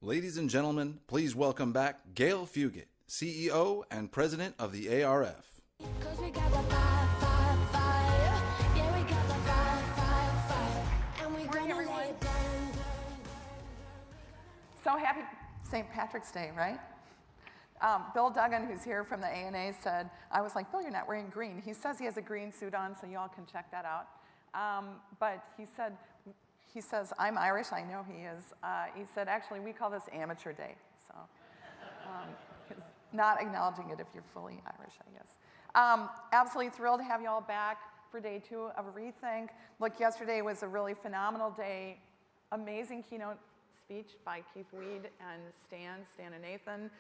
Ladies and gentlemen, please welcome back Gail Fugit, CEO and President of the ARF. So happy St. Patrick's Day, right? Bill Duggan, who's here from the ANA, said, I was like, Bill, you're not wearing green. He says he has a green suit on, so y'all can check that out. But he says, I'm Irish, I know he is. He said, actually, we call this Amateur Day. So, not acknowledging it if you're fully Irish, I guess. Absolutely thrilled to have you all back for day 2 of Rethink. Look, yesterday was a really phenomenal day. Amazing keynote speech by Keith Weed and Stan and Nathan.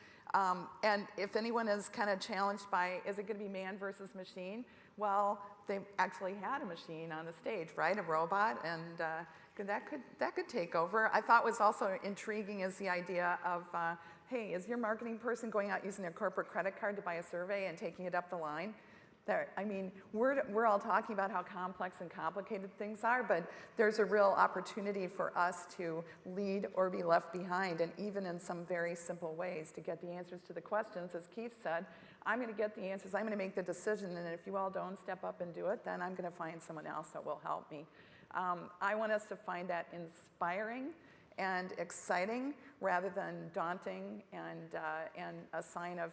And if anyone is kind of challenged by, is it going to be man versus machine? Well, they actually had a machine on the stage, right? A robot, and that could take over. I thought was also intriguing is the idea of, hey, is your marketing person going out using their corporate credit card to buy a survey and taking it up the line? I mean, we're all talking about how complex and complicated things are, but there's a real opportunity for us to lead or be left behind, and even in some very simple ways to get the answers to the questions. As Keith said, I'm going to get the answers, I'm going to make the decision, and if you all don't step up and do it, then I'm going to find someone else that will help me. I want us to find that inspiring and exciting rather than daunting and a sign of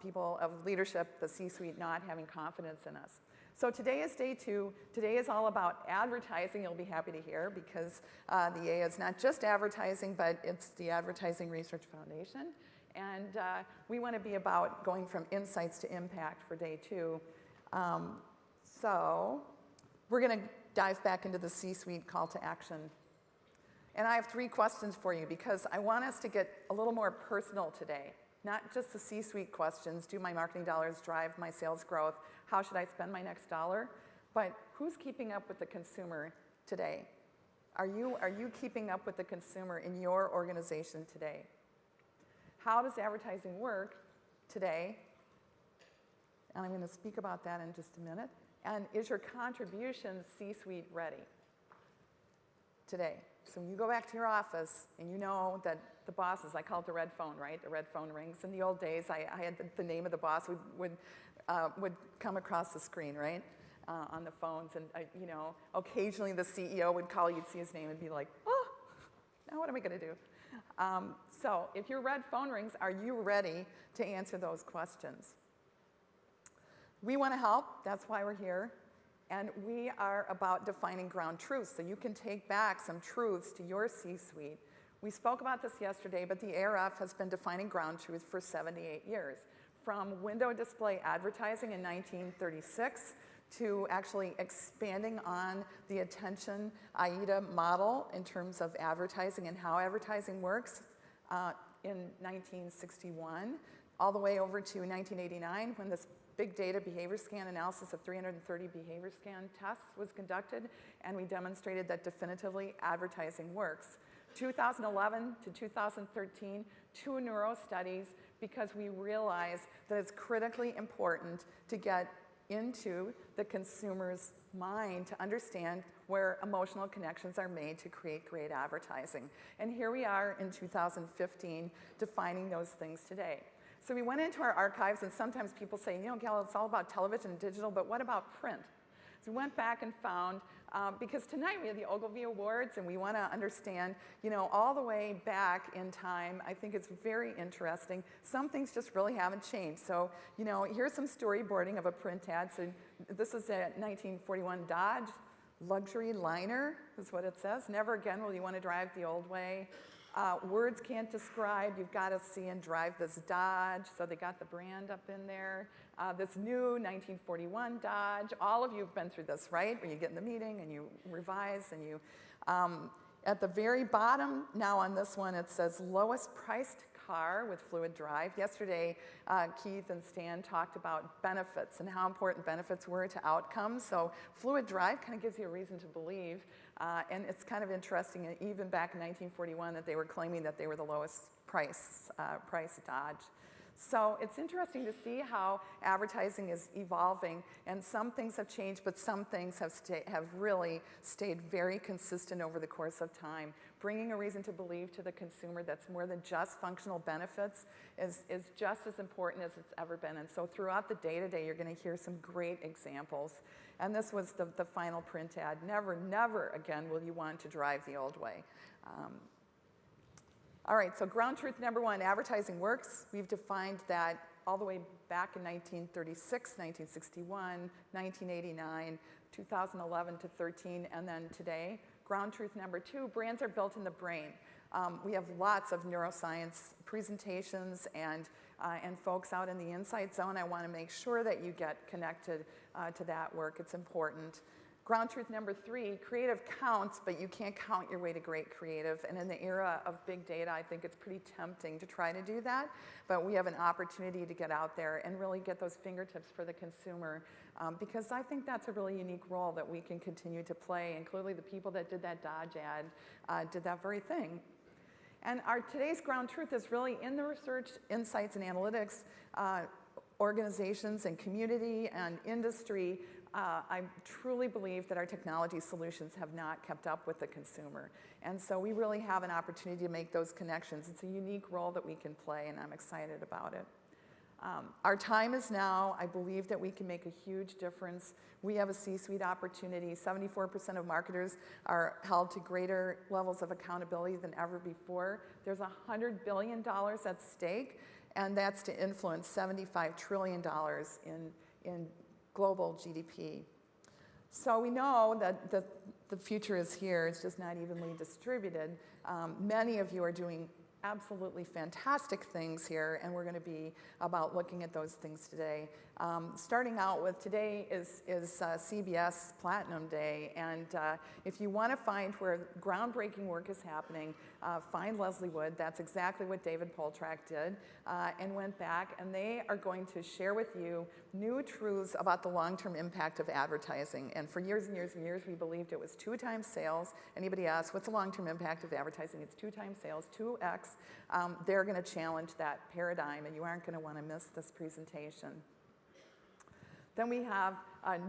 people, of leadership, the C-suite not having confidence in us. So today is day 2. Today is all about advertising, you'll be happy to hear, because the A is not just advertising, but it's the Advertising Research Foundation. And we want to be about going from insights to impact for day 2. So we're going to dive back into the C-suite call to action. And I have 3 questions for you because I want us to get a little more personal today. Not just the C-suite questions, do my marketing dollars drive my sales growth? How should I spend my next dollar? But who's keeping up with the consumer today? Are you keeping up with the consumer in your organization today? How does advertising work today? And I'm going to speak about that in just a minute. And is your contribution C-suite ready today? So when you go back to your office and you know that the bosses, I call it the red phone, right? The red phone rings. In the old days, I had the name of the boss would come across the screen, right? On the phones, and you know, occasionally the CEO would call, you'd see his name and be like, oh, now what am I going to do? So if your red phone rings, are you ready to answer those questions? We want to help. That's why we're here. And we are about defining ground truths, so you can take back some truths to your C-suite. We spoke about this yesterday, but the ARF has been defining ground truth for 78 years. From window display advertising in 1936 to actually expanding on the attention AIDA model in terms of advertising and how advertising works in 1961, all the way over to 1989 when this big data behavior scan analysis of 330 behavior scan tests was conducted, and we demonstrated that definitively advertising works. 2011 to 2013, 2 neuro studies, because we realize that it's critically important to get into the consumer's mind to understand where emotional connections are made to create great advertising. And here we are in 2015 defining those things today. So we went into our archives, and sometimes people say, you know, Gal, it's all about television and digital, but what about print? So we went back and found, because tonight we have the Ogilvy Awards, and we want to understand, you know, all the way back in time. I think it's very interesting. Some things just really haven't changed. So, you know, here's some storyboarding of a print ad. So this is a 1941 Dodge luxury liner, is what it says. Never again will you want to drive the old way. Words can't describe, you've got to see and drive this Dodge, so they got the brand up in there. This new 1941 Dodge, all of you have been through this, right? When you get in the meeting and you revise and you, at the very bottom, now on this one, it says lowest priced car with fluid drive. Yesterday, Keith and Stan talked about benefits and how important benefits were to outcomes. So fluid drive kind of gives you a reason to believe. And it's kind of interesting, even back in 1941, that they were claiming that they were the lowest price Dodge. So it's interesting to see how advertising is evolving, and some things have changed, but some things have really stayed very consistent over the course of time. Bringing a reason to believe to the consumer that's more than just functional benefits is just as important as it's ever been. And so throughout the day-to-day, you're going to hear some great examples. And this was the final print ad. Never, never again will you want to drive the old way. All right, so ground truth number one, advertising works. We've defined that all the way back in 1936, 1961, 1989, 2011 to 13, and then today. Ground truth number two, brands are built in the brain. We have lots of neuroscience presentations and folks out in the Insight Zone. I want to make sure that you get connected to that work. It's important. Ground truth number three, creative counts, but you can't count your way to great creative. And in the era of big data, I think it's pretty tempting to try to do that. But we have an opportunity to get out there and really get those fingertips for the consumer, because I think that's a really unique role that we can continue to play. And clearly the people that did that Dodge ad did that very thing. And our today's ground truth is really in the research, insights, and analytics organizations and community and industry. I truly believe that our technology solutions have not kept up with the consumer. And so we really have an opportunity to make those connections. It's a unique role that we can play, and I'm excited about it. Our time is now. I believe that we can make a huge difference. We have a C-suite opportunity. 74% of marketers are held to greater levels of accountability than ever before. There's $100 billion at stake, and that's to influence $75 trillion in global GDP. So we know that the future is here. It's just not evenly distributed. Many of you are doing absolutely fantastic things here, and we're going to be about looking at those things today. Starting out with today is CBS Platinum Day, and if you want to find where groundbreaking work is happening, find Leslie Wood. That's exactly what David Poltrak did, and went back, and they are going to share with you new truths about the long-term impact of advertising. And for years and years and years, we believed it was 2 times sales. Anybody asks, what's the long-term impact of advertising? It's 2 times sales, 2x. They're going to challenge that paradigm, and you aren't going to want to miss this presentation. Then we have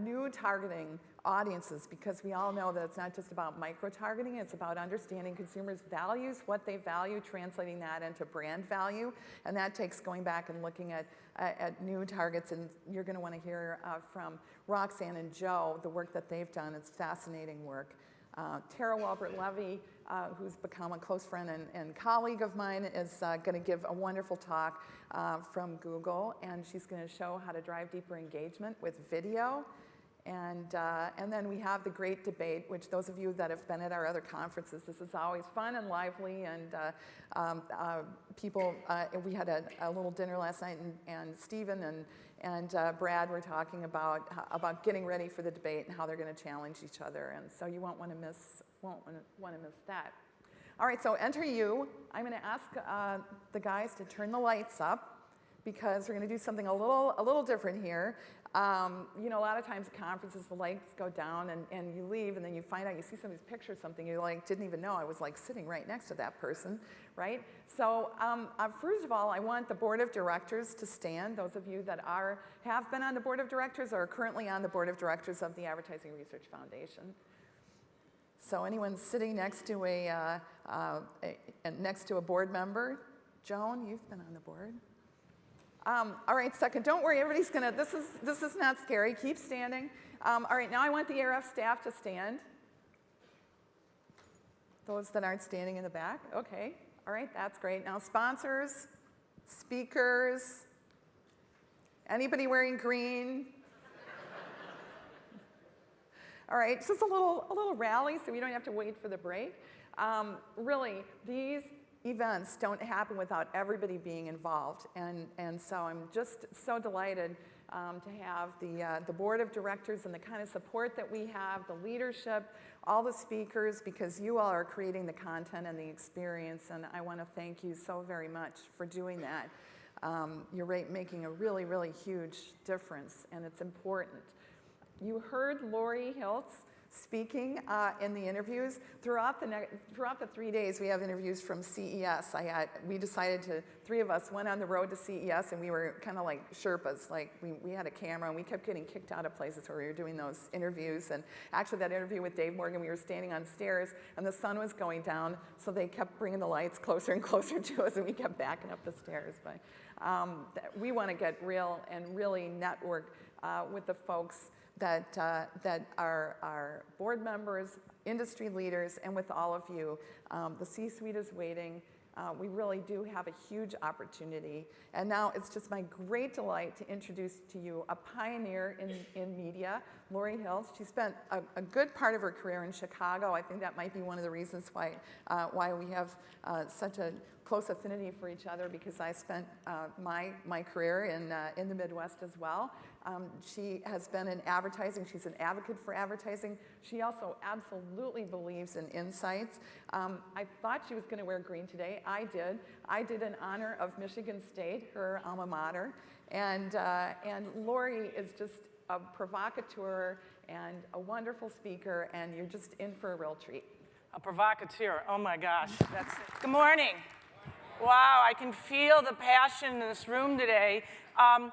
new targeting audiences, because we all know that it's not just about micro-targeting, it's about understanding consumers' values, what they value, translating that into brand value, and that takes going back and looking at new targets, and you're going to want to hear from Roxanne and Joe, the work that they've done. It's fascinating work. Tara Walbert-Levy, who's become a close friend and colleague of mine, is going to give a wonderful talk from Google, and she's going to show how to drive deeper engagement with video. And then we have the great debate, which those of you that have been at our other conferences, this is always fun and lively, and people, we had a little dinner last night, and Stephen and Brad were talking about getting ready for the debate and how they're going to challenge each other, and so you won't want to miss that. All right, so enter you. I'm going to ask the guys to turn the lights up, because we're going to do something a little different here. You know, a lot of times at conferences, the lights go down and you leave, and then you find out, you see somebody's picture or something, you like didn't even know I was like sitting right next to that person, right? So first of all, I want the board of directors to stand, those of you that have been on the board of directors or are currently on the board of directors of the Advertising Research Foundation. So anyone sitting next to a board member? Joan, you've been on the board. All right, second, don't worry, everybody's gonna, this is not scary, keep standing. All right, now I want the ARF staff to stand. Those that aren't standing in the back, okay. All right, that's great. Now sponsors, speakers, anybody wearing green? All right, just a little rally so we don't have to wait for the break. Really, these events don't happen without everybody being involved, and so I'm just so delighted to have the board of directors and the kind of support that we have, the leadership, all the speakers, because you all are creating the content and the experience, and I want to thank you so very much for doing that. You're making a really, really huge difference, and it's important. You heard Lori Hiltz speaking in the interviews. Throughout the 3 days, we have interviews from CES. We decided to, 3 of us went on the road to CES, and we were kind of like Sherpas. Like we had a camera, and we kept getting kicked out of places where we were doing those interviews. And actually, that interview with Dave Morgan, we were standing on stairs, and the sun was going down, so they kept bringing the lights closer and closer to us, and we kept backing up the stairs. But we want to get real and really network with the folks that are our board members, industry leaders, and with all of you. The C-suite is waiting. We really do have a huge opportunity. And now it's just my great delight to introduce to you a pioneer in media, Lori Hiltz. She spent a good part of her career in Chicago. I think that might be one of the reasons why we have such a close affinity for each other, because I spent my career in the Midwest as well. She has been in advertising. She's an advocate for advertising. She also absolutely believes in insights. I thought she was going to wear green today. I did. I did in honor of Michigan State, her alma mater. And Lori is just a provocateur and a wonderful speaker, and you're just in for a real treat. A provocateur, oh my gosh. That's it. Good morning. Wow, I can feel the passion in this room today. What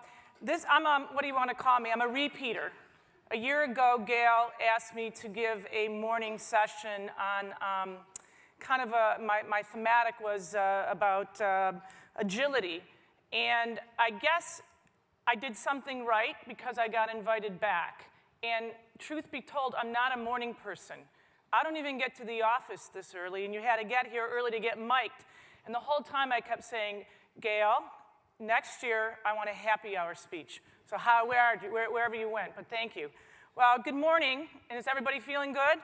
do you want to call me? I'm a repeater. A year ago, Gail asked me to give a morning session on my thematic was about agility. And I guess I did something right because I got invited back. And truth be told, I'm not a morning person. I don't even get to the office this early, and you had to get here early to get mic'd. And the whole time I kept saying, Gail, next year I want a happy hour speech. So wherever you went, but thank you. Well, good morning, and is everybody feeling good?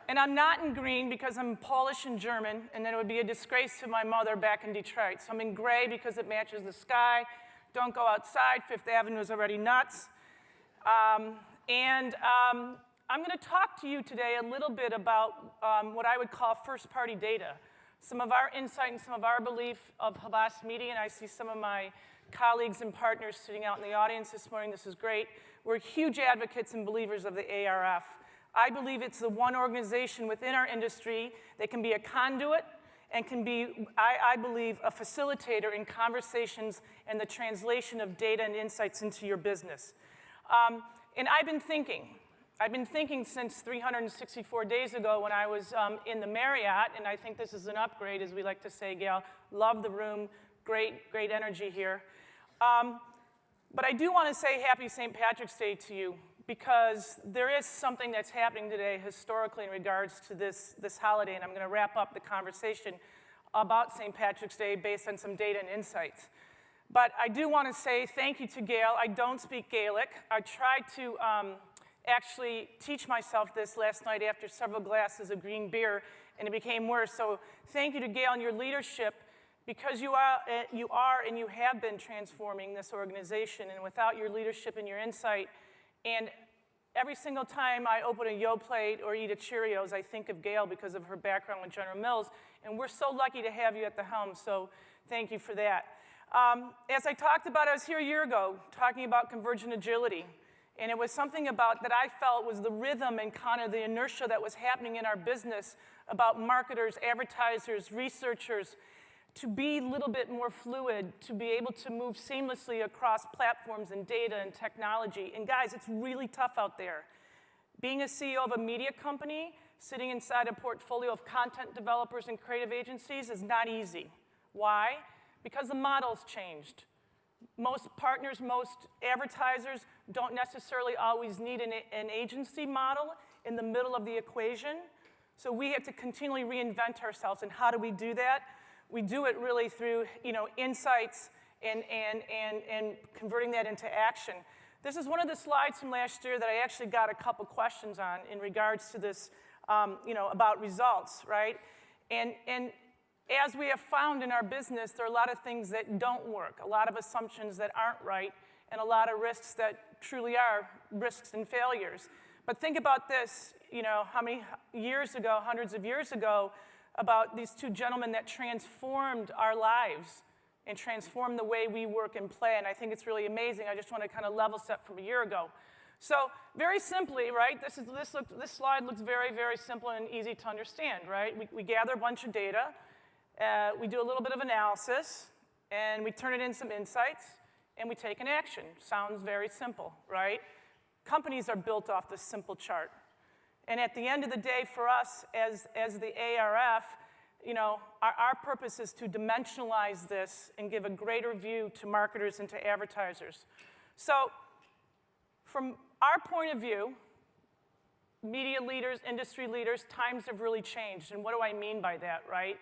And I'm not in green because I'm Polish and German, and then it would be a disgrace to my mother back in Detroit. So I'm in gray because it matches the sky. Don't go outside, Fifth Avenue is already nuts. I'm going to talk to you today a little bit about what I would call first-party data. Some of our insight and some of our belief of Havas Media, and I see some of my colleagues and partners sitting out in the audience this morning. This is great. We're huge advocates and believers of the ARF. I believe it's the one organization within our industry that can be a conduit and can be, I believe, a facilitator in conversations and the translation of data and insights into your business. And I've been thinking since 364 days ago when I was in the Marriott, and I think this is an upgrade, as we like to say, Gail. Love the room, great energy here. But I do want to say happy St. Patrick's Day to you, because there is something that's happening today historically in regards to this holiday, and I'm going to wrap up the conversation about St. Patrick's Day based on some data and insights. But I do want to say thank you to Gail. I don't speak Gaelic. I tried to actually teach myself this last night after several glasses of green beer, and it became worse. So thank you to Gail and your leadership, because you are and you have been transforming this organization, and without your leadership and your insight, and every single time I open a Yo plate or eat a Cheerios, I think of Gail because of her background with General Mills, and we're so lucky to have you at the helm, so thank you for that. As I talked about, I was here a year ago talking about convergent agility. And it was something about that I felt was the rhythm and kind of the inertia that was happening in our business about marketers, advertisers, researchers, to be a little bit more fluid, to be able to move seamlessly across platforms and data and technology. And guys, it's really tough out there. Being a CEO of a media company, sitting inside a portfolio of content developers and creative agencies is not easy. Why? Because the model's changed. Most partners, most advertisers don't necessarily always need an agency model in the middle of the equation. So we have to continually reinvent ourselves. And how do we do that? We do it really through insights and converting that into action. This is one of the slides from last year that I actually got a couple questions on in regards to this, about results, right? And as we have found in our business, there are a lot of things that don't work, a lot of assumptions that aren't right, and a lot of risks that truly are risks and failures. But think about this, how many years ago, hundreds of years ago, about these two gentlemen that transformed our lives and transformed the way we work and play, and I think it's really amazing. I just want to kind of level set from a year ago. So very simply, right, this slide looks very, very simple and easy to understand, right? We gather a bunch of data, we do a little bit of analysis, and we turn it into some insights, and we take an action. Sounds very simple, right? Companies are built off this simple chart. And at the end of the day, for us as the ARF, our purpose is to dimensionalize this and give a greater view to marketers and to advertisers. So from our point of view, media leaders, industry leaders, times have really changed. And what do I mean by that, right?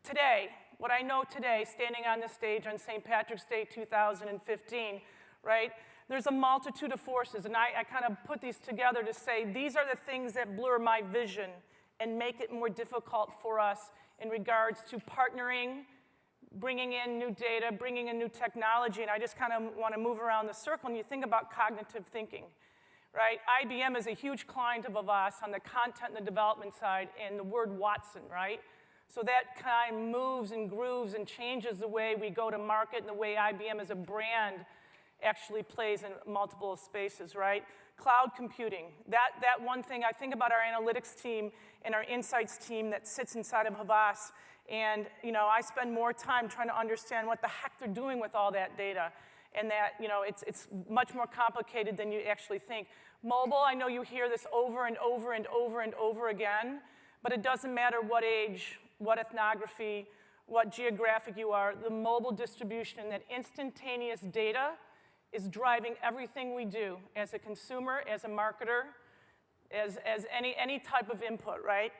Today, what I know today, standing on this stage on St. Patrick's Day 2015, right, there's a multitude of forces. And I kind of put these together to say these are the things that blur my vision and make it more difficult for us in regards to partnering, bringing in new data, bringing in new technology. And I just kind of want to move around the circle. And you think about cognitive thinking, right? IBM is a huge client of Havas on the content and the development side, and the word Watson, right? So that kind of moves and grooves and changes the way we go to market and the way IBM as a brand actually plays in multiple spaces, right? Cloud computing, that one thing, I think about our analytics team and our insights team that sits inside of Havas, and I spend more time trying to understand what the heck they're doing with all that data, and that it's much more complicated than you actually think. Mobile, I know you hear this over and over and over and over again, but it doesn't matter what age, what ethnography, what geographic you are, the mobile distribution and that instantaneous data is driving everything we do as a consumer, as a marketer, as any type of input, right?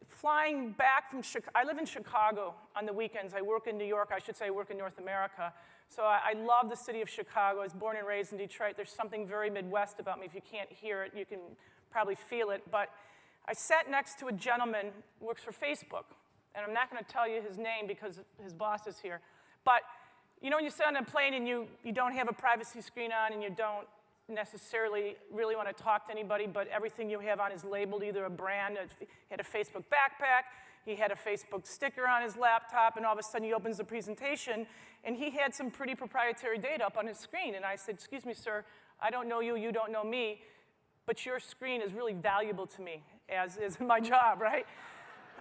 Flying back from Chicago, I live in Chicago on the weekends. I work in New York, I should say I work in North America. So I love the city of Chicago. I was born and raised in Detroit. There's something very Midwest about me. If you can't hear it, you can probably feel it. But I sat next to a gentleman who works for Facebook. And I'm not going to tell you his name because his boss is here. But when you sit on a plane and you don't have a privacy screen on and you don't necessarily really want to talk to anybody, but everything you have on is labeled either a brand. He had a Facebook backpack, he had a Facebook sticker on his laptop, and all of a sudden he opens the presentation, and he had some pretty proprietary data up on his screen. And I said, excuse me, sir, I don't know you, you don't know me, but your screen is really valuable to me, as is my job, right?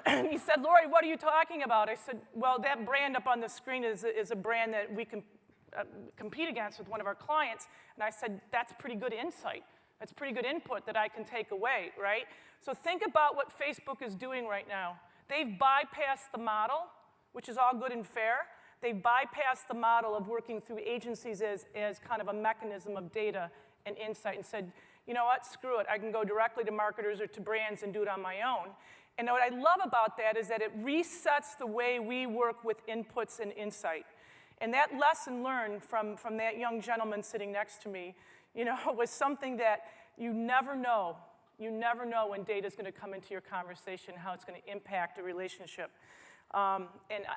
And he said, Lori, what are you talking about? I said, well, that brand up on the screen is a brand that we can compete against with one of our clients. And I said, that's pretty good insight. That's pretty good input that I can take away, right? So think about what Facebook is doing right now. They've bypassed the model, which is all good and fair. They've bypassed the model of working through agencies as kind of a mechanism of data and insight and said, you know what, screw it. I can go directly to marketers or to brands and do it on my own. And what I love about that is that it resets the way we work with inputs and insight. And that lesson learned from that young gentleman sitting next to me, was something that you never know. You never know when data is going to come into your conversation, how it's going to impact a relationship. And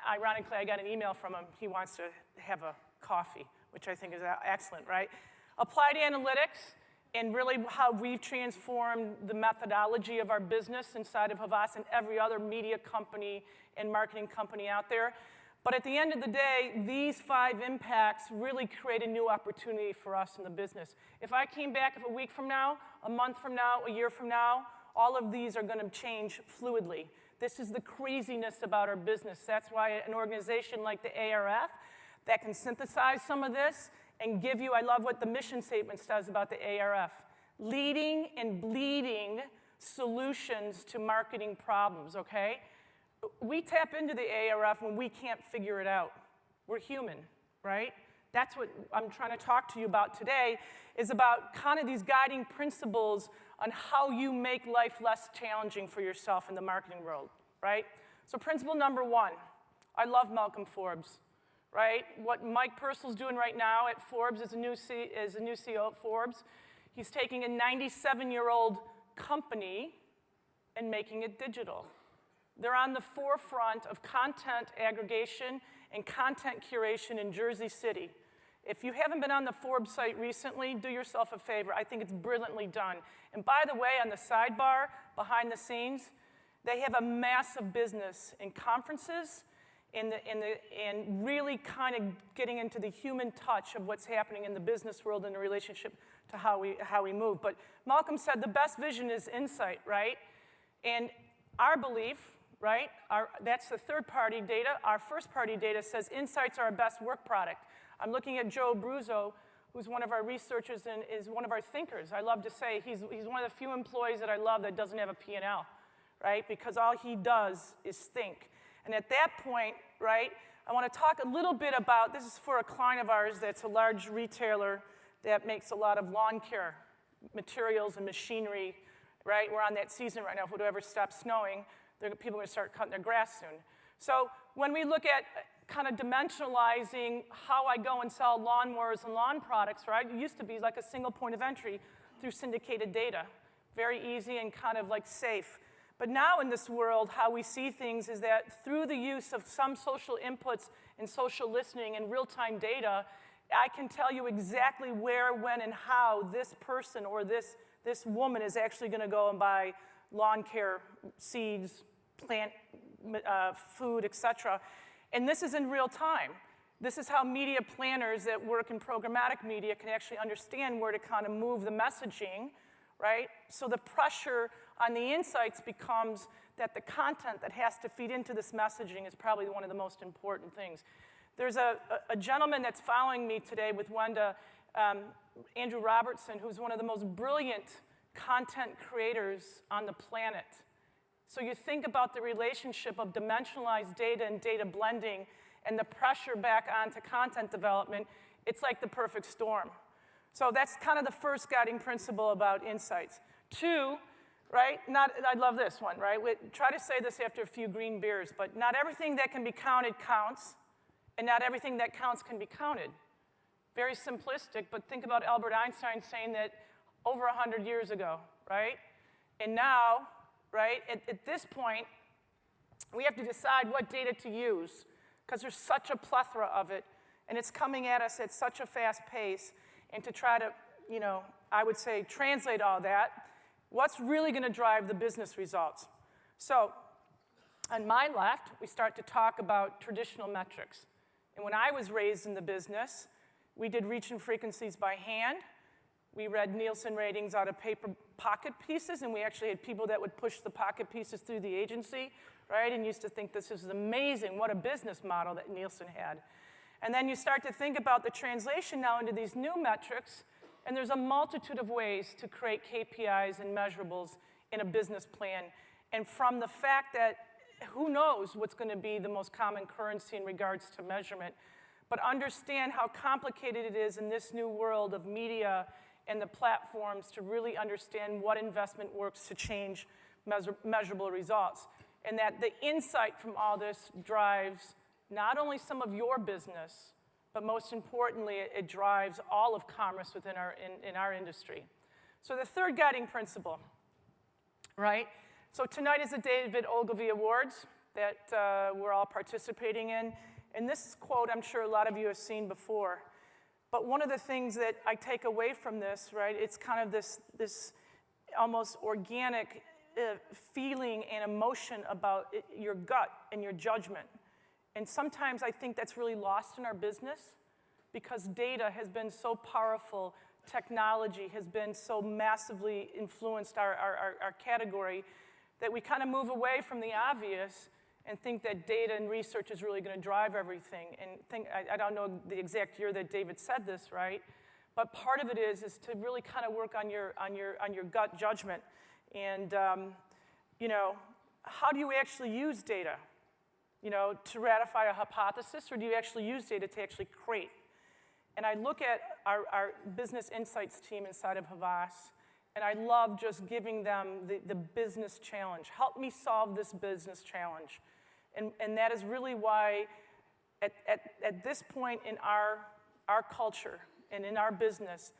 ironically, I got an email from him. He wants to have a coffee, which I think is excellent, right? Applied analytics. And really how we've transformed the methodology of our business inside of Havas and every other media company and marketing company out there. But at the end of the day, these 5 impacts really create a new opportunity for us in the business. If I came back a week from now, a month from now, a year from now, all of these are going to change fluidly. This is the craziness about our business. That's why an organization like the ARF that can synthesize some of this and give you, I love what the mission statement says about the ARF, leading and bleeding solutions to marketing problems, okay? We tap into the ARF when we can't figure it out. We're human, right? That's what I'm trying to talk to you about today, is about kind of these guiding principles on how you make life less challenging for yourself in the marketing world, right? So principle number 1, I love Malcolm Forbes. Right? What Mike Purcell's doing right now at Forbes as a new CEO at Forbes, he's taking a 97-year-old company and making it digital. They're on the forefront of content aggregation and content curation in Jersey City. If you haven't been on the Forbes site recently, do yourself a favor. I think it's brilliantly done. And by the way, on the sidebar, behind the scenes, they have a massive business in conferences, and really kind of getting into the human touch of what's happening in the business world in the relationship to how we move. But Malcolm said the best vision is insight, right? And our belief, right, that's the third-party data. Our first-party data says insights are our best work product. I'm looking at Joe Abruzzo, who's one of our researchers and is one of our thinkers. I love to say he's one of the few employees that I love that doesn't have a P&L, right? Because all he does is think. And at that point, right, I want to talk a little bit about, this is for a client of ours that's a large retailer that makes a lot of lawn care materials and machinery, right? We're on that season right now. If it ever stops snowing, people are going to start cutting their grass soon. So when we look at kind of dimensionalizing how I go and sell lawnmowers and lawn products, right? It used to be like a single point of entry through syndicated data. Very easy and kind of like safe. But now in this world, how we see things is that through the use of some social inputs and social listening and real-time data, I can tell you exactly where, when, and how this person or this woman is actually going to go and buy lawn care seeds, plant food, etc. And this is in real time. This is how media planners that work in programmatic media can actually understand where to kind of move the messaging, right? So the pressure on the insights becomes that the content that has to feed into this messaging is probably one of the most important things. There's a gentleman that's following me today with Wenda, Andrew Robertson, who's one of the most brilliant content creators on the planet. So you think about the relationship of dimensionalized data and data blending and the pressure back onto content development, it's like the perfect storm. So that's kind of the first guiding principle about insights. Two, right, I love this one, right? Try to say this after a few green beers, but not everything that can be counted counts, and not everything that counts can be counted. Very simplistic, but think about Albert Einstein saying that over 100 years ago, right? And now, right, at this point, we have to decide what data to use because there's such a plethora of it, and it's coming at us at such a fast pace. And to try to, I would say, translate all that, what's really going to drive the business results? So on my left, we start to talk about traditional metrics. And when I was raised in the business, we did reach and frequencies by hand. We read Nielsen ratings out of paper pocket pieces, and we actually had people that would push the pocket pieces through the agency, right? And used to think this is amazing, what a business model that Nielsen had. And then you start to think about the translation now into these new metrics, and there's a multitude of ways to create KPIs and measurables in a business plan. And from the fact that who knows what's going to be the most common currency in regards to measurement, but understand how complicated it is in this new world of media and the platforms to really understand what investment works to change measurable results. And that the insight from all this drives not only some of your business, but most importantly, it drives all of commerce within our industry. So the third guiding principle, right? So tonight is the David Ogilvy Awards that we're all participating in. And this quote, I'm sure a lot of you have seen before. But one of the things that I take away from this, right, it's kind of this almost organic feeling and emotion about your gut and your judgment. And sometimes I think that's really lost in our business because data has been so powerful, technology has been so massively influenced our category that we kind of move away from the obvious and think that data and research is really going to drive everything. And I don't know the exact year that David said this, right? But part of it is to really kind of work on your gut judgment. And how do you actually use data? To ratify a hypothesis, or do you actually use data to actually create? And I look at our business insights team inside of Havas, and I love just giving them the business challenge. Help me solve this business challenge. And that is really why at this point in our culture and in our business,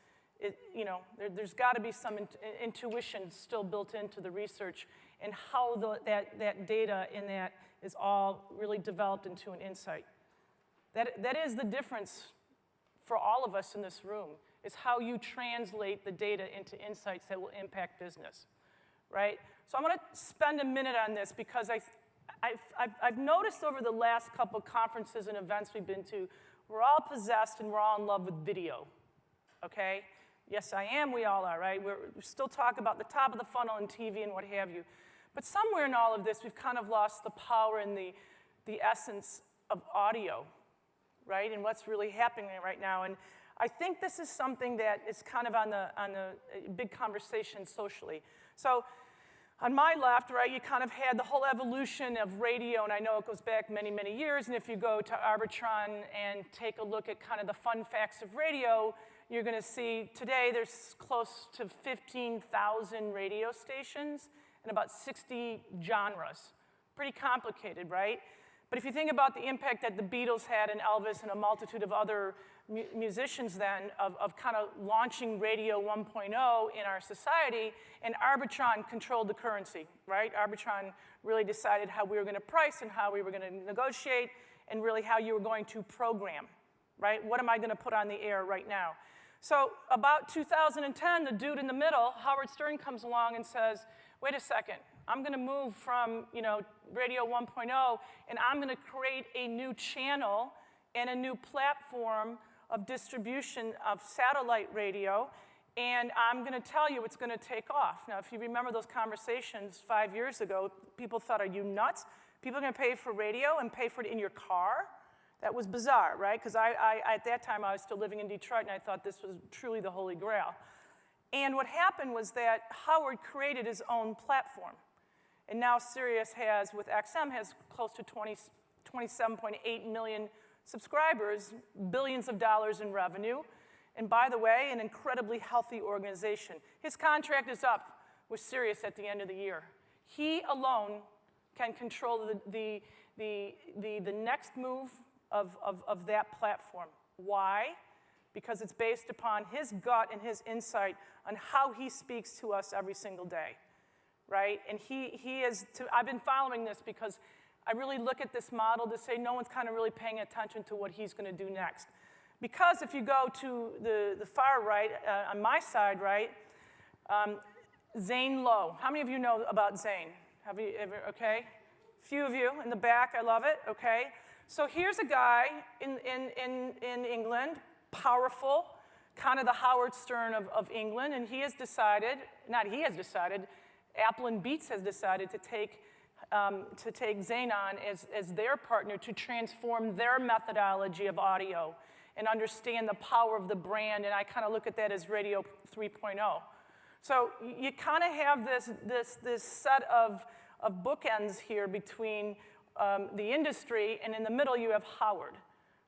there's got to be some intuition still built into the research and how that data in that is all really developed into an insight. That is the difference for all of us in this room, is how you translate the data into insights that will impact business, right? So I'm going to spend a minute on this because I've noticed over the last couple conferences and events we've been to, we're all possessed and we're all in love with video, okay? Yes, I am, we all are, right? We still talk about the top of the funnel and TV and what have you. But somewhere in all of this, we've kind of lost the power and the essence of audio, right? And what's really happening right now. And I think this is something that is kind of on the big conversation socially. So on my left, right, you kind of had the whole evolution of radio, and I know it goes back many, many years, and if you go to Arbitron and take a look at kind of the fun facts of radio, you're going to see today there's close to 15,000 radio stations and about 60 genres. Pretty complicated, right? But if you think about the impact that the Beatles had and Elvis and a multitude of other musicians then of kind of launching radio 1.0 in our society, and Arbitron controlled the currency, right? Arbitron really decided how we were going to price and how we were going to negotiate and really how you were going to program, right? What am I going to put on the air right now? So about 2010, the dude in the middle, Howard Stern, comes along and says, wait a second, I'm going to move from, radio 1.0, and I'm going to create a new channel and a new platform of distribution of satellite radio, and I'm going to tell you it's going to take off. Now, if you remember those conversations 5 years ago, people thought, are you nuts? People are going to pay for radio and pay for it in your car? That was bizarre, right? Because at that time, I was still living in Detroit, and I thought this was truly the Holy Grail. And what happened was that Howard created his own platform. And now Sirius has, with XM, has close to 27.8 million subscribers, billions of dollars in revenue, and by the way, an incredibly healthy organization. His contract is up with Sirius at the end of the year. He alone can control the next move of that platform. Why? Because it's based upon his gut and his insight on how he speaks to us every single day, right? And I've been following this because I really look at this model to say no one's kind of really paying attention to what he's going to do next. Because if you go to the far right, on my side, right, Zane Lowe. How many of you know about Zane? Have you ever, okay? A few of you in the back, I love it, okay? So here's a guy in England, powerful, kind of the Howard Stern of England, and he has decided, not he has decided, Apple and Beats has decided to take Zane on as their partner to transform their methodology of audio and understand the power of the brand, and I kind of look at that as Radio 3.0. So you kind of have this set of bookends here between the industry, and in the middle you have Howard.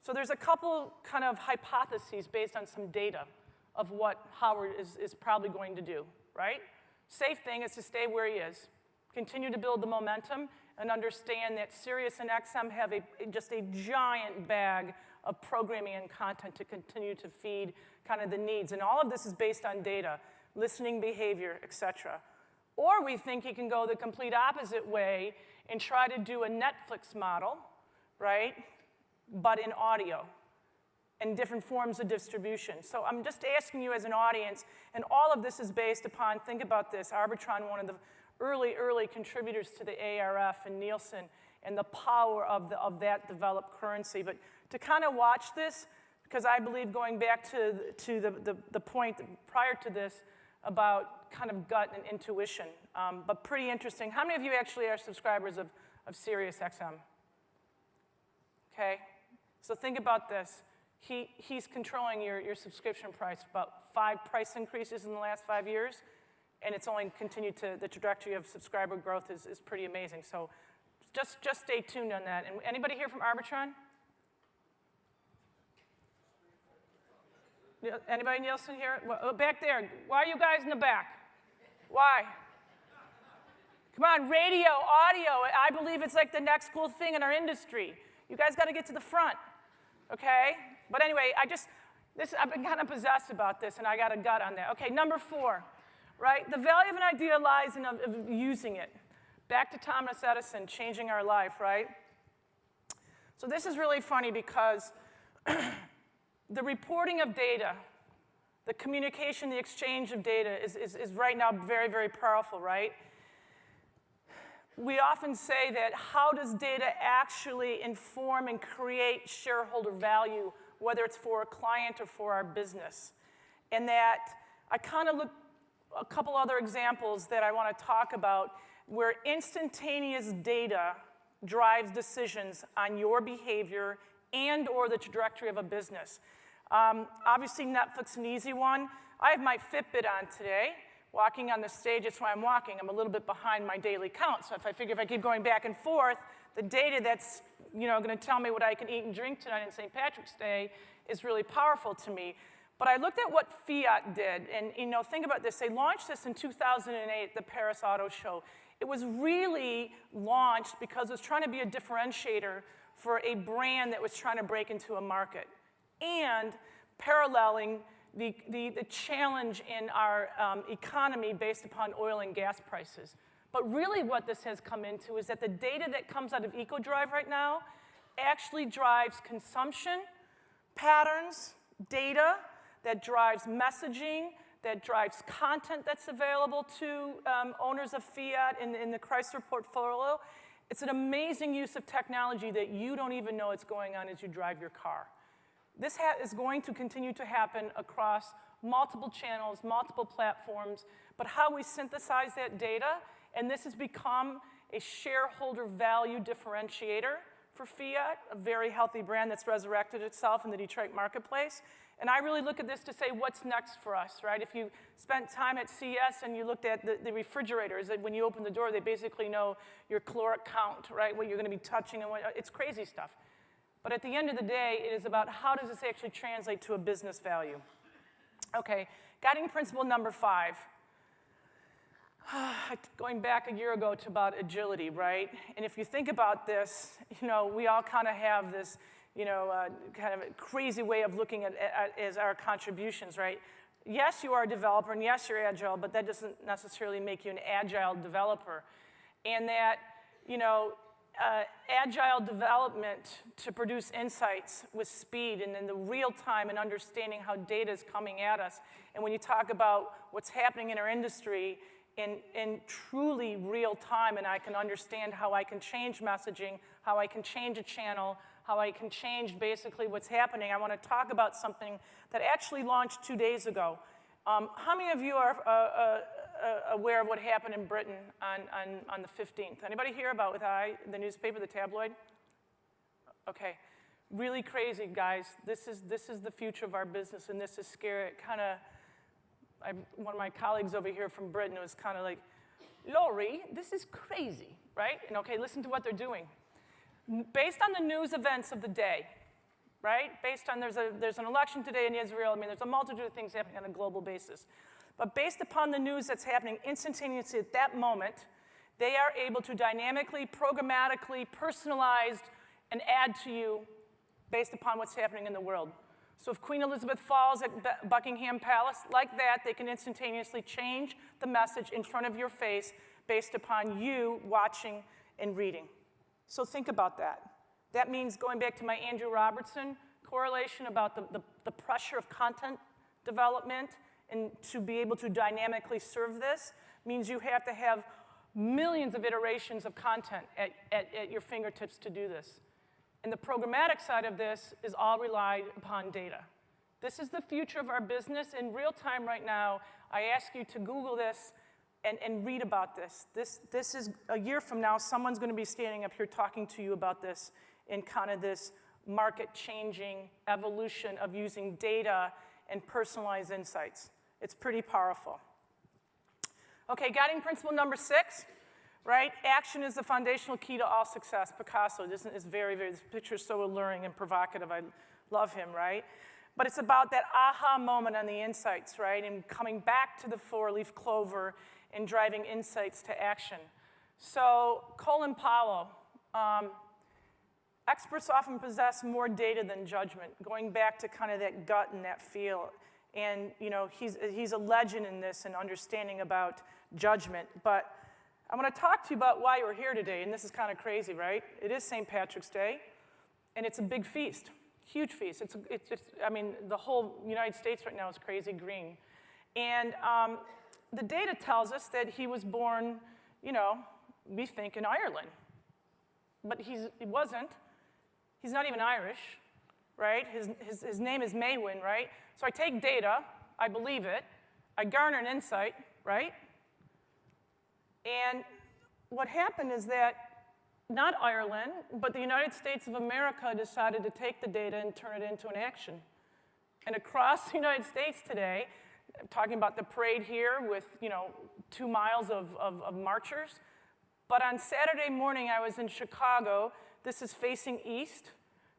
So there's a couple kind of hypotheses based on some data of what Howard is probably going to do, right? Safe thing is to stay where he is, continue to build the momentum, and understand that Sirius and XM have just a giant bag of programming and content to continue to feed kind of the needs. And all of this is based on data, listening behavior, et cetera. Or we think he can go the complete opposite way and try to do a Netflix model, right, but in audio and different forms of distribution. So I'm just asking you as an audience, and all of this is based upon, think about this, Arbitron, one of the early contributors to the ARF and Nielsen, and the power of that developed currency. But to kind of watch this, because I believe going back to the point prior to this about kind of gut and intuition, but pretty interesting. How many of you actually are subscribers of Sirius XM? Okay, so think about this. He's controlling your subscription price, about 5 price increases in the last 5 years, and it's only continued to, the trajectory of subscriber growth is pretty amazing. So just stay tuned on that. And anybody here from Arbitron? Anybody Nielsen here? Well, back there. Why are you guys in the back? Why? Come on, radio, audio. I believe it's like the next cool thing in our industry. You guys got to get to the front, okay? But anyway, I've been kind of possessed about this, and I got a gut on that. Okay, number 4, right? The value of an idea lies in of using it. Back to Thomas Edison, changing our life, right? So this is really funny because the reporting of data, the communication, the exchange of data is right now very, very powerful, right? we often say that how does data actually inform and create shareholder value, whether it's for a client or for our business? And that I kind of look a couple other examples that I want to talk about where instantaneous data drives decisions on your behavior and or the trajectory of a business. Obviously, Netflix, an easy one. I have my Fitbit on today. Walking on the stage, that's why I'm walking. I'm a little bit behind my daily count. So if I keep going back and forth, the data that's going to tell me what I can eat and drink tonight on St. Patrick's Day is really powerful to me. But I looked at what Fiat did, and think about this. They launched this in 2008 at the Paris Auto Show. It was really launched because it was trying to be a differentiator for a brand that was trying to break into a market, and paralleling the challenge in our economy based upon oil and gas prices. But really what this has come into is that the data that comes out of EcoDrive right now actually drives consumption patterns, data that drives messaging, that drives content that's available to owners of Fiat in the Chrysler portfolio. It's an amazing use of technology that you don't even know it's going on as you drive your car. This is going to continue to happen across multiple channels, multiple platforms, but how we synthesize that data, and this has become a shareholder value differentiator for Fiat, a very healthy brand that's resurrected itself in the Detroit marketplace. And I really look at this to say, what's next for us, right? If you spent time at CES and you looked at the refrigerators, that when you open the door, they basically know your caloric count, right? What you're going to be touching, and it's crazy stuff. But at the end of the day, it is about how does this actually translate to a business value. Okay, guiding principle number 5. Going back a year ago to about agility, right? And if you think about this, we all kind of have this, kind of a crazy way of looking at as our contributions, right? Yes, you are a developer, and yes, you're agile, but that doesn't necessarily make you an agile developer. And that, agile development to produce insights with speed and in the real time and understanding how data is coming at us. And when you talk about what's happening in our industry in truly real time, and I can understand how I can change messaging, how I can change a channel, how I can change basically what's happening, I want to talk about something that actually launched 2 days ago. How many of you are aware of what happened in Britain on the 15th? Anybody hear about the newspaper, the tabloid? Okay, really crazy, guys. This is the future of our business, and this is scary. One of my colleagues over here from Britain was kind of like, Lori, this is crazy, right? And okay, listen to what they're doing. Based on the news events of the day, right? Based on, there's an election today in Israel. There's a multitude of things happening on a global basis. But based upon the news that's happening instantaneously at that moment, they are able to dynamically, programmatically, personalized, and add to you based upon what's happening in the world. So if Queen Elizabeth falls at Buckingham Palace, like that, they can instantaneously change the message in front of your face based upon you watching and reading. So think about that. That means, going back to my Andrew Robertson correlation about the pressure of content development, and to be able to dynamically serve this means you have to have millions of iterations of content at your fingertips to do this. And the programmatic side of this is all relied upon data. This is the future of our business in real time right now. I ask you to Google this and read about this. This is, a year from now, someone's going to be standing up here talking to you about this in kind of this market-changing evolution of using data and personalized insights. It's pretty powerful. Okay, guiding principle number 6, right? Action is the foundational key to all success. Picasso, this picture is so alluring and provocative. I love him, right? But it's about that aha moment on the insights, right? And coming back to the 4-leaf clover and driving insights to action. So Colin Powell, experts often possess more data than judgment, going back to kind of that gut and that feel. And he's a legend in this and understanding about judgment. But I want to talk to you about why we're here today, and this is kind of crazy, right? It is St. Patrick's Day, and it's a big feast, huge feast. The whole United States right now is crazy green. And the data tells us that he was born, we think in Ireland. But he wasn't. He's not even Irish, right? His name is Maywin, right? So I take data, I believe it, I garner an insight, right? And what happened is that not Ireland, but the United States of America decided to take the data and turn it into an action. And across the United States today, I'm talking about the parade here with 2 miles of marchers. But on Saturday morning, I was in Chicago. This is facing east,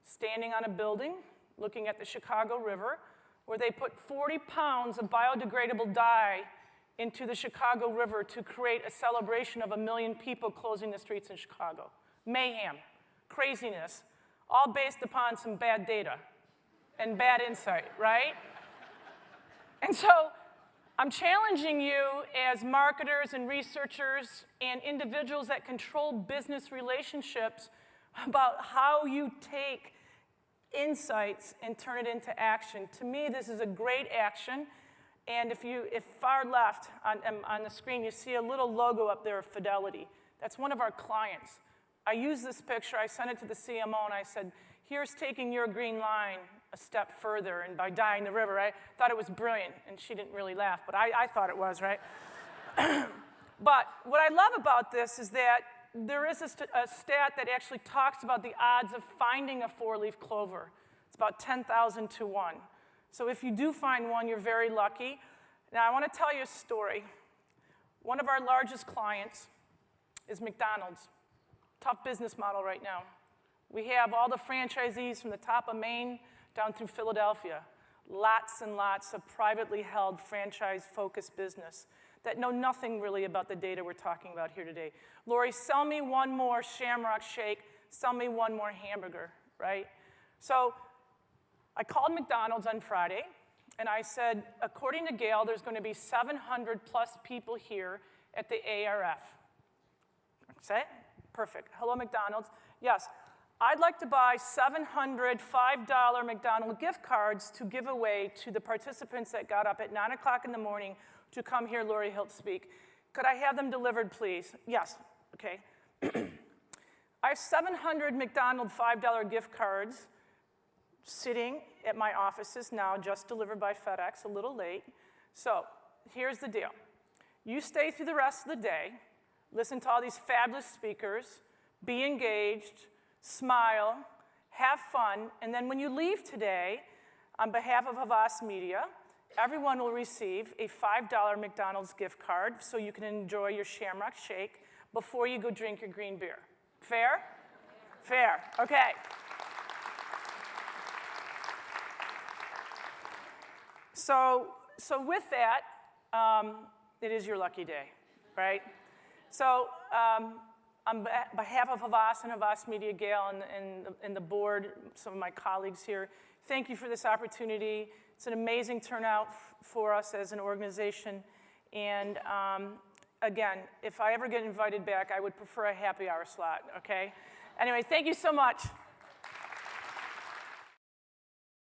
standing on a building, looking at the Chicago River, where they put 40 pounds of biodegradable dye into the Chicago River to create a celebration of 1 million people closing the streets in Chicago. Mayhem, craziness, all based upon some bad data and bad insight, right? And so I'm challenging you as marketers and researchers and individuals that control business relationships about how you take insights and turn it into action. To me, this is a great action. And if far left on the screen, you see a little logo up there of Fidelity. That's one of our clients. I used this picture, I sent it to the CMO, and I said, here's taking your green line a step further, and by dyeing the river, I thought it was brilliant, and she didn't really laugh, but I thought it was, right? But what I love about this is that there is a stat that actually talks about the odds of finding a 4-leaf clover. It's about 10,000 to 1. So if you do find one, you're very lucky. Now, I want to tell you a story. One of our largest clients is McDonald's. Tough business model right now. We have all the franchisees from the top of Maine down through Philadelphia. Lots and lots of privately held franchise-focused business that know nothing really about the data we're talking about here today. Lori, sell me one more Shamrock Shake, sell me one more hamburger, right? So I called McDonald's on Friday, and I said, according to Gail, there's going to be 700 plus people here at the ARF. Say it? Perfect. Hello, McDonald's. Yes, I'd like to buy 700 $5 McDonald's gift cards to give away to the participants that got up at 9 o'clock in the morning to come hear Lori Hiltz speak. Could I have them delivered, please? Yes. Okay. I have 700 McDonald's $5 gift cards sitting at my offices now, just delivered by FedEx, a little late. So here's the deal. You stay through the rest of the day, listen to all these fabulous speakers, be engaged, smile, have fun, and then when you leave today, on behalf of Havas Media, everyone will receive a $5 McDonald's gift card so you can enjoy your Shamrock Shake before you go drink your green beer. Fair? Fair. Okay. So with that, it is your lucky day, right? So on behalf of Havas and Havas Media, Gail, and the board, some of my colleagues here, thank you for this opportunity. It's an amazing turnout for us as an organization. And again, if I ever get invited back, I would prefer a happy hour slot, okay? Anyway, thank you so much.